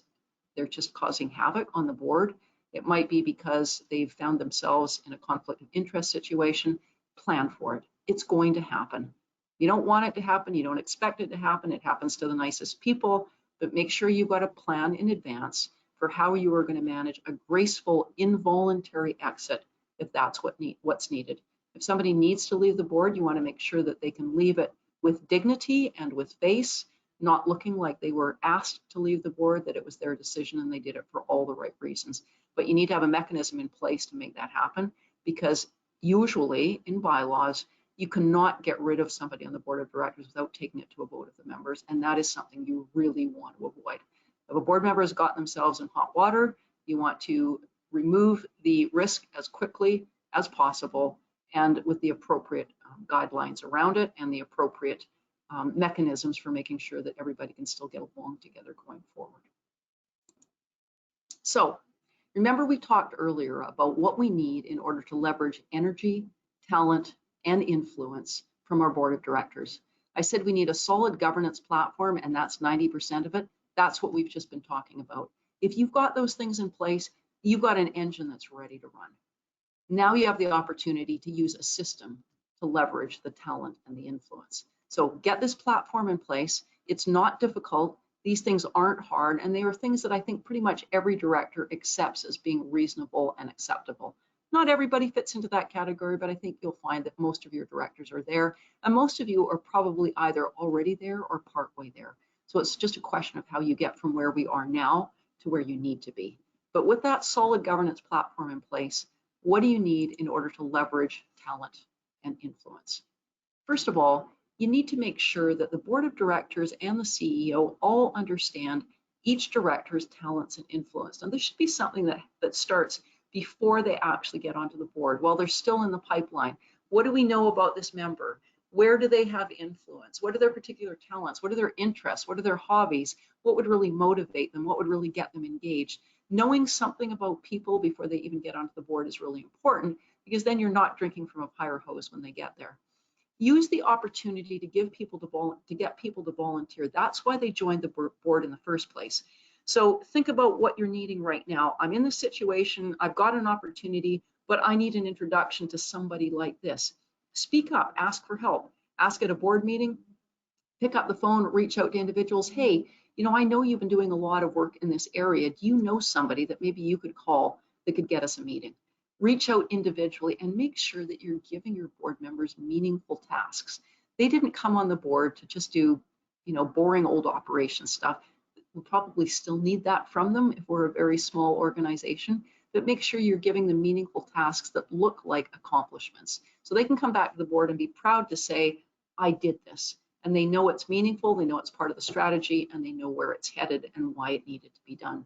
Speaker 1: they're just causing havoc on the board. It might be because they've found themselves in a conflict of interest situation. Plan for it. It's going to happen. You don't want it to happen. You don't expect it to happen. It happens to the nicest people, but make sure you've got a plan in advance for how you are going to manage a graceful involuntary exit if that's what's needed. If somebody needs to leave the board, you want to make sure that they can leave it with dignity and with face, not looking like they were asked to leave the board, that it was their decision and they did it for all the right reasons. But you need to have a mechanism in place to make that happen, because usually in bylaws, you cannot get rid of somebody on the board of directors without taking it to a vote of the members, and that is something you really want to avoid. If a board member has gotten themselves in hot water, you want to remove the risk as quickly as possible and with the appropriate guidelines around it and the appropriate mechanisms for making sure that everybody can still get along together going forward. So remember, we talked earlier about what we need in order to leverage energy, talent, and influence from our board of directors. I said we need a solid governance platform, and that's 90% of it. That's what we've just been talking about. If you've got those things in place, you've got an engine that's ready to run. Now you have the opportunity to use a system to leverage the talent and the influence. So get this platform in place. It's not difficult. These things aren't hard, and they are things that I think pretty much every director accepts as being reasonable and acceptable. Not everybody fits into that category, but I think you'll find that most of your directors are there, and most of you are probably either already there or partway there. So it's just a question of how you get from where we are now to where you need to be. But with that solid governance platform in place, what do you need in order to leverage talent and influence? First of all, you need to make sure that the board of directors and the CEO all understand each director's talents and influence. And this should be something that starts before they actually get onto the board, while they're still in the pipeline. What do we know about this member? Where do they have influence? What are their particular talents? What are their interests? What are their hobbies? What would really motivate them? What would really get them engaged? Knowing something about people before they even get onto the board is really important, because then you're not drinking from a fire hose when they get there. Use the opportunity to get people to volunteer. That's why they joined the board in the first place. So think about what you're needing right now. I'm in this situation, I've got an opportunity, but I need an introduction to somebody like this. Speak up, ask for help, ask at a board meeting, pick up the phone, reach out to individuals. Hey, I know you've been doing a lot of work in this area. Do you know somebody that maybe you could call that could get us a meeting? Reach out individually and make sure that you're giving your board members meaningful tasks. They didn't come on the board to just do, boring old operation stuff. We'll probably still need that from them if we're a very small organization, but make sure you're giving them meaningful tasks that look like accomplishments. So they can come back to the board and be proud to say, I did this. And they know it's meaningful, they know it's part of the strategy, and they know where it's headed and why it needed to be done.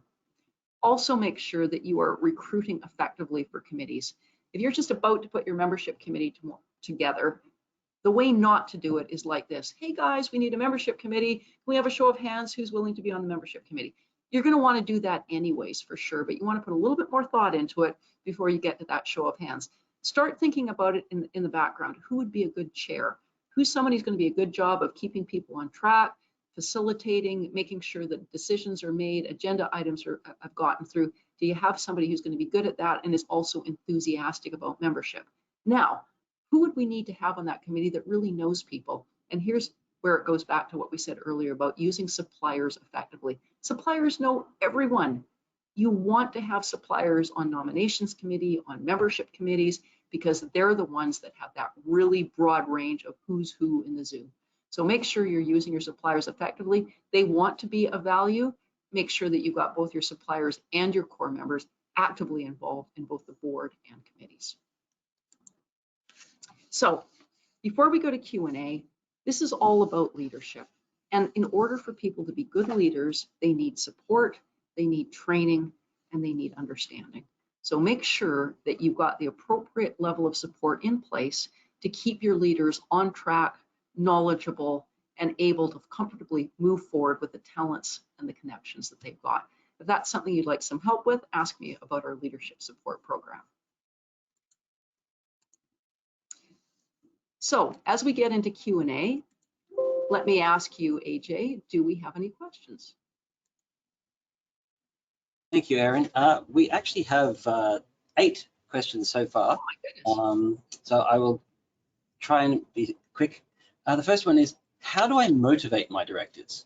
Speaker 1: Also make sure that you are recruiting effectively for committees. If you're just about to put your membership committee together, the way not to do it is like this. Hey guys, we need a membership committee. Can we have a show of hands? Who's willing to be on the membership committee? You're going to want to do that anyways, for sure, but you want to put a little bit more thought into it before you get to that show of hands. Start thinking about it in the background. Who would be a good chair? Who's somebody who's going to be a good job of keeping people on track, facilitating, making sure that decisions are made, agenda items have gotten through? Do you have somebody who's going to be good at that and is also enthusiastic about membership? Now, who would we need to have on that committee that really knows people? And here's where it goes back to what we said earlier about using suppliers effectively. Suppliers know everyone. You want to have suppliers on nominations committee, on membership committees, because they're the ones that have that really broad range of who's who in the zoo. So make sure you're using your suppliers effectively. They want to be of value. Make sure that you've got both your suppliers and your core members actively involved in both the board and committees. So before we go to Q&A, this is all about leadership. And in order for people to be good leaders, they need support, they need training, and they need understanding. So make sure that you've got the appropriate level of support in place to keep your leaders on track, knowledgeable, and able to comfortably move forward with the talents and the connections that they've got. If that's something you'd like some help with, ask me about our leadership support program. So as we get into Q&A, let me ask you, AJ, do we have any questions?
Speaker 2: Thank you, Erin. We actually have 8 questions so far.
Speaker 1: Oh my goodness.
Speaker 2: So I will try and be quick. The first one is, how do I motivate my directors?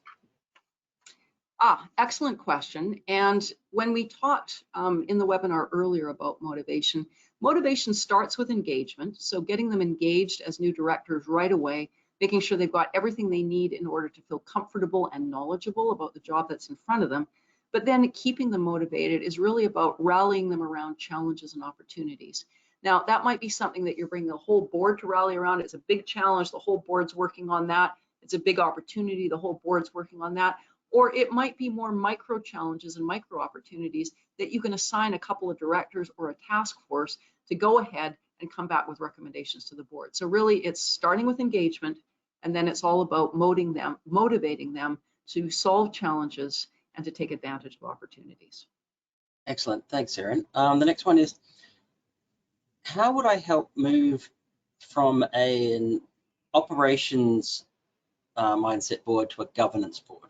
Speaker 1: Excellent question. And when we talked in the webinar earlier about motivation, motivation starts with engagement. So getting them engaged as new directors right away, making sure they've got everything they need in order to feel comfortable and knowledgeable about the job that's in front of them. But then keeping them motivated is really about rallying them around challenges and opportunities. Now, that might be something that you're bringing the whole board to rally around. It's a big challenge. The whole board's working on that. It's a big opportunity. The whole board's working on that. Or it might be more micro challenges and micro opportunities that you can assign a couple of directors or a task force to go ahead and come back with recommendations to the board. So really it's starting with engagement, and then it's all about motivating them to solve challenges and to take advantage of opportunities.
Speaker 2: Excellent, thanks, Erin. The next one is, how would I help move from an operations mindset board to a governance board?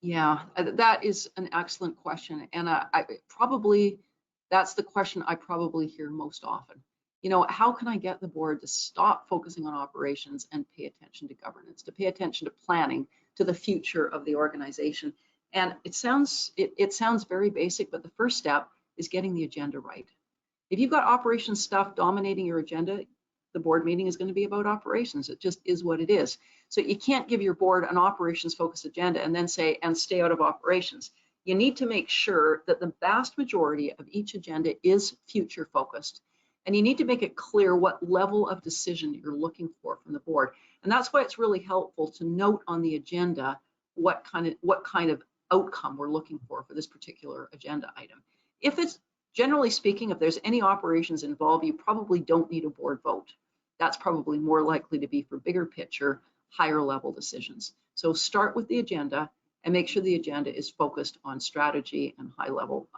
Speaker 1: Yeah, that is an excellent question. And that's the question I probably hear most often. How can I get the board to stop focusing on operations and pay attention to governance, to pay attention to planning, to the future of the organization? And it sounds very basic, but the first step is getting the agenda right. If you've got operations stuff dominating your agenda, the board meeting is going to be about operations. It just is what it is. So you can't give your board an operations focused agenda and then say, and stay out of operations. You need to make sure that the vast majority of each agenda is future focused. And you need to make it clear what level of decision you're looking for from the board. And that's why it's really helpful to note on the agenda what kind of outcome we're looking for this particular agenda item. If it's, generally speaking, if there's any operations involved, you probably don't need a board vote. That's probably more likely to be for bigger picture, higher level decisions. So start with the agenda and make sure the agenda is focused on strategy and high level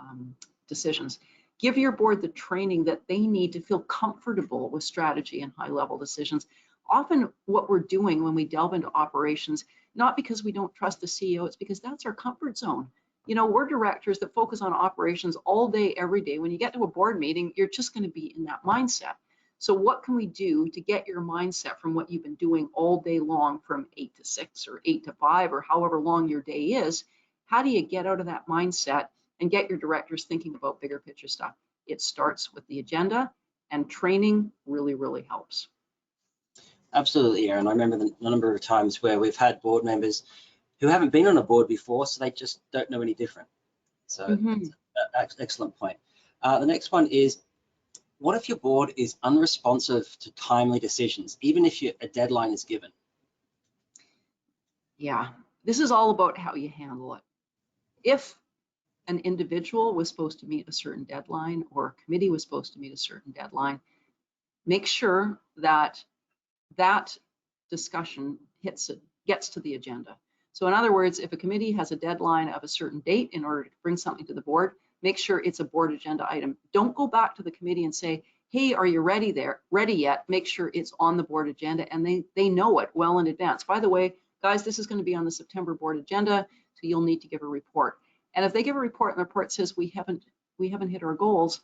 Speaker 1: decisions. Give your board the training that they need to feel comfortable with strategy and high level decisions. Often what we're doing when we delve into operations, not because we don't trust the CEO, it's because that's our comfort zone. You know, we're directors that focus on operations all day, every day. When you get to a board meeting, you're just going to be in that mindset. So what can we do to get your mindset from what you've been doing all day long from 8 to 6 or 8 to 5 or however long your day is? How do you get out of that mindset and get your directors thinking about bigger picture stuff? It starts with the agenda, and training really, really helps.
Speaker 2: Absolutely, Erin. I remember the number of times where we've had board members who haven't been on a board before, so they just don't know any different. So excellent point. The next one is, what if your board is unresponsive to timely decisions, even if a deadline is given?
Speaker 1: Yeah, this is all about how you handle it. If an individual was supposed to meet a certain deadline or a committee was supposed to meet a certain deadline, make sure that that discussion gets to the agenda. So in other words, if a committee has a deadline of a certain date in order to bring something to the board, make sure it's a board agenda item. Don't go back to the committee and say, hey, are you ready yet? Make sure it's on the board agenda and they know it well in advance. By the way, guys, this is going to be on the September board agenda, so you'll need to give a report. And if they give a report and the report says we haven't hit our goals,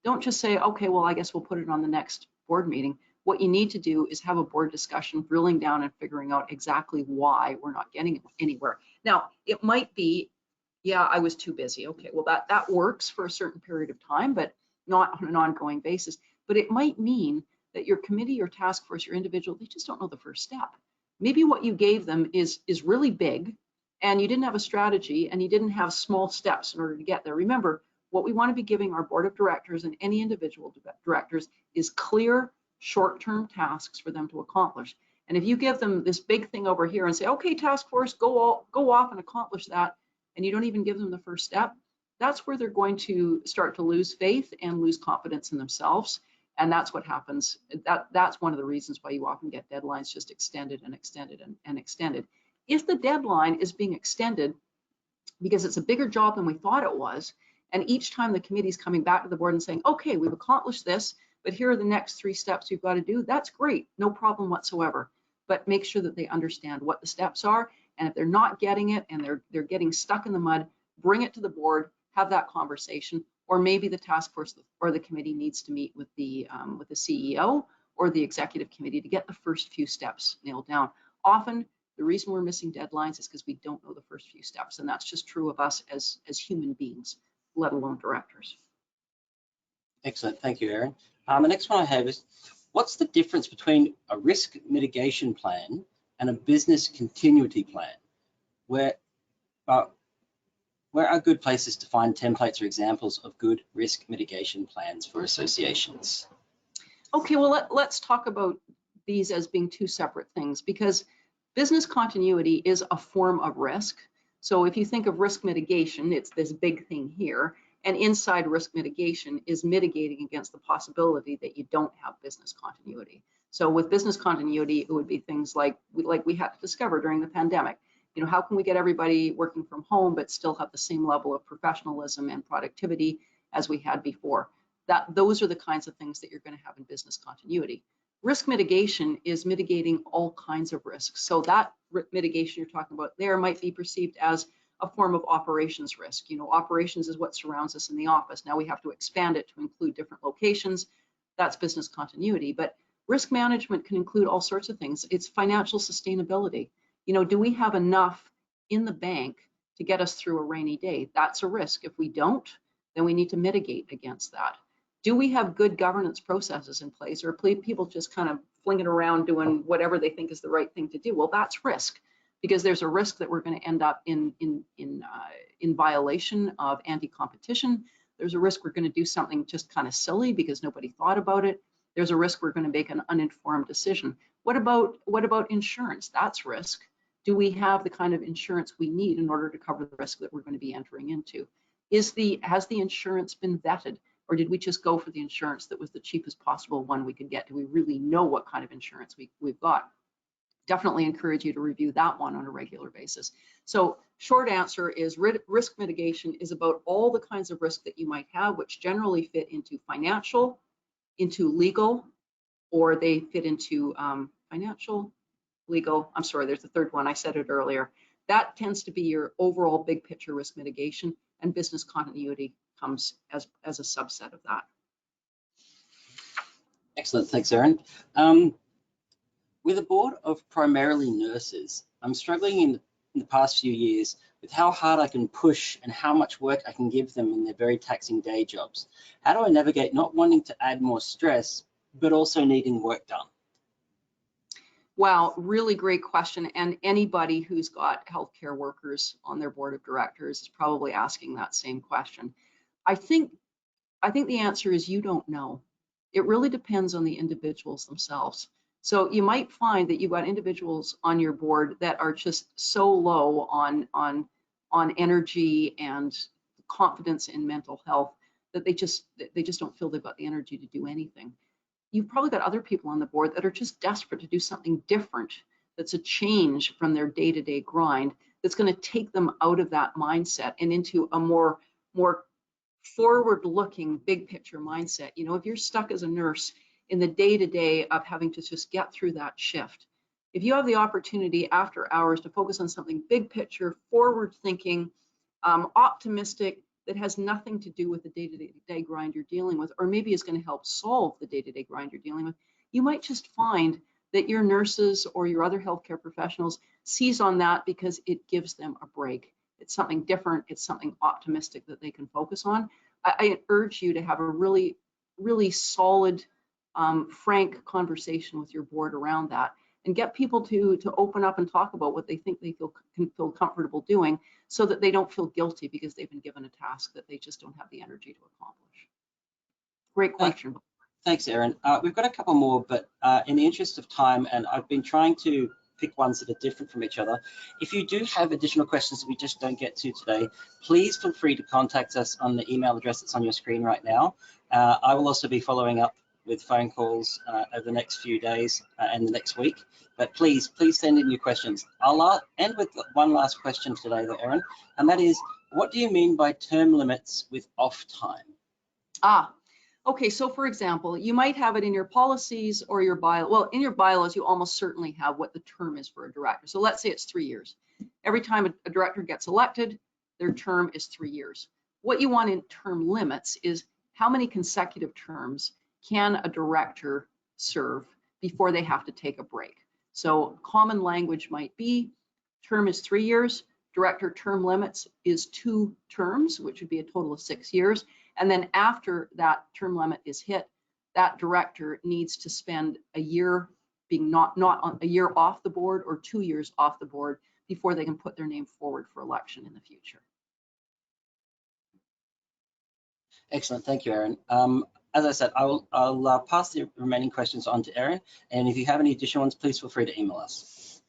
Speaker 1: don't just say, okay, well, I guess we'll put it on the next board meeting. What you need to do is have a board discussion, drilling down and figuring out exactly why we're not getting anywhere. Now, it might be, yeah, I was too busy. Okay, well, that works for a certain period of time, but not on an ongoing basis. But it might mean that your committee, your task force, your individual, they just don't know the first step. Maybe what you gave them is really big, and you didn't have a strategy, and you didn't have small steps in order to get there. Remember, what we want to be giving our board of directors and any individual directors is clear, short-term tasks for them to accomplish. And if you give them this big thing over here and say, okay, task force, go off and accomplish that, and you don't even give them the first step, that's where they're going to start to lose faith and lose confidence in themselves. And that's what happens. That's one of the reasons why you often get deadlines just extended and extended and extended. If the deadline is being extended because it's a bigger job than we thought it was, and each time the committee's coming back to the board and saying, okay, we've accomplished this, but here are the next 3 steps you've got to do, that's great, no problem whatsoever. But make sure that they understand what the steps are, and if they're not getting it and they're getting stuck in the mud, bring it to the board, have that conversation, or maybe the task force or the committee needs to meet with the CEO or the executive committee to get the first few steps nailed down. Often, the reason we're missing deadlines is because we don't know the first few steps, and that's just true of us as human beings, let alone directors.
Speaker 2: Excellent, thank you, Erin. The next one I have is, what's the difference between a risk mitigation plan and a business continuity plan? Where are good places to find templates or examples of good risk mitigation plans for associations?
Speaker 1: Okay, well, let's talk about these as being 2 separate things, because business continuity is a form of risk. So if you think of risk mitigation, it's this big thing here, and inside risk mitigation is mitigating against the possibility that you don't have business continuity. So with business continuity, it would be things like we had to discover during the pandemic. You know, how can we get everybody working from home but still have the same level of professionalism and productivity as we had before? Those are the kinds of things that you're going to have in business continuity. Risk mitigation is mitigating all kinds of risks. So that mitigation you're talking about there might be perceived as a form of operations risk. You know, operations is what surrounds us in the office. Now we have to expand it to include different locations. That's business continuity. But risk management can include all sorts of things. It's financial sustainability. You know, do we have enough in the bank to get us through a rainy day? That's a risk. If we don't, then we need to mitigate against that. Do we have good governance processes in place, or people just kind of flinging around doing whatever they think is the right thing to do? Well, that's risk, because there's a risk that we're going to end up in violation of anti-competition. There's a risk we're going to do something just kind of silly because nobody thought about it. There's a risk we're going to make an uninformed decision. What about insurance? That's risk. Do we have the kind of insurance we need in order to cover the risk that we're going to be entering into? Has the insurance been vetted, or did we just go for the insurance that was the cheapest possible one we could get? Do we really know what kind of insurance we've got? Definitely encourage you to review that one on a regular basis. So short answer is risk mitigation is about all the kinds of risk that you might have, which generally fit into financial, into legal, or they fit into financial, legal. I'm sorry, there's a third one. I said it earlier. That tends to be your overall big picture risk mitigation, and business continuity comes as a subset of that.
Speaker 2: Excellent, thanks, Erin. With a board of primarily nurses, I'm struggling in the past few years with how hard I can push and how much work I can give them in their very taxing day jobs. How do I navigate not wanting to add more stress, but also needing work done?
Speaker 1: Wow, really great question. And anybody who's got healthcare workers on their board of directors is probably asking that same question. I think the answer is you don't know. It really depends on the individuals themselves. So you might find that you've got individuals on your board that are just so low on energy and confidence in mental health that they just don't feel they've got the energy to do anything. You've probably got other people on the board that are just desperate to do something different, that's a change from their day-to-day grind, that's going to take them out of that mindset and into a more forward-looking, big picture mindset. You know, if you're stuck as a nurse in the day-to-day of having to just get through that shift, if you have the opportunity after hours to focus on something big picture, forward-thinking, optimistic, that has nothing to do with the day-to-day grind you're dealing with, or maybe is going to help solve the day-to-day grind you're dealing with, you might just find that your nurses or your other healthcare professionals seize on that because it gives them a break. It's something different. It's something optimistic that they can focus on. I urge you to have a really, really solid, frank conversation with your board around that, and get people to open up and talk about what they think they can feel comfortable doing, so that they don't feel guilty because they've been given a task that they just don't have the energy to accomplish. Great question.
Speaker 2: Thanks, Erin. We've got a couple more, but in the interest of time, and I've been trying to pick ones that are different from each other. If you do have additional questions that we just don't get to today, please feel free to contact us on the email address that's on your screen right now. I will also be following up with phone calls over the next few days and the next week. But please send in your questions. I'll end with one last question today, though, Erin, and that is, what do you mean by term limits with off time?
Speaker 1: Okay, so for example, you might have it in your policies or your bylaws. Well, in your bylaws, you almost certainly have what the term is for a director. So let's say it's 3 years. Every time a director gets elected, their term is 3 years. What you want in term limits is how many consecutive terms can a director serve before they have to take a break. So common language might be, term is 3 years, director term limits is 2 terms, which would be a total of 6 years. And then after that term limit is hit, that director needs to spend a year being not on a year off the board, or 2 years off the board, before they can put their name forward for election in the future.
Speaker 2: Excellent, thank you, Erin. As I said, I'll pass the remaining questions on to Erin, and if you have any additional ones, please feel free to email us.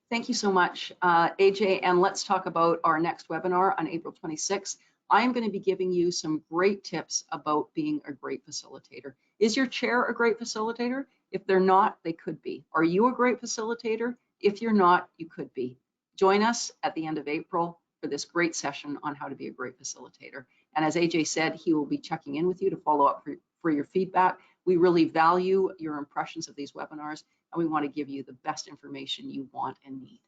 Speaker 1: Thank you so much, AJ, and let's talk about our next webinar on April 26th. I am going to be giving you some great tips about being a great facilitator. Is your chair a great facilitator? If they're not, they could be. Are you a great facilitator? If you're not, you could be. Join us at the end of April for this great session on how to be a great facilitator. And as AJ said, he will be checking in with you to follow up for your feedback. We really value your impressions of these webinars, and we want to give you the best information you want and need.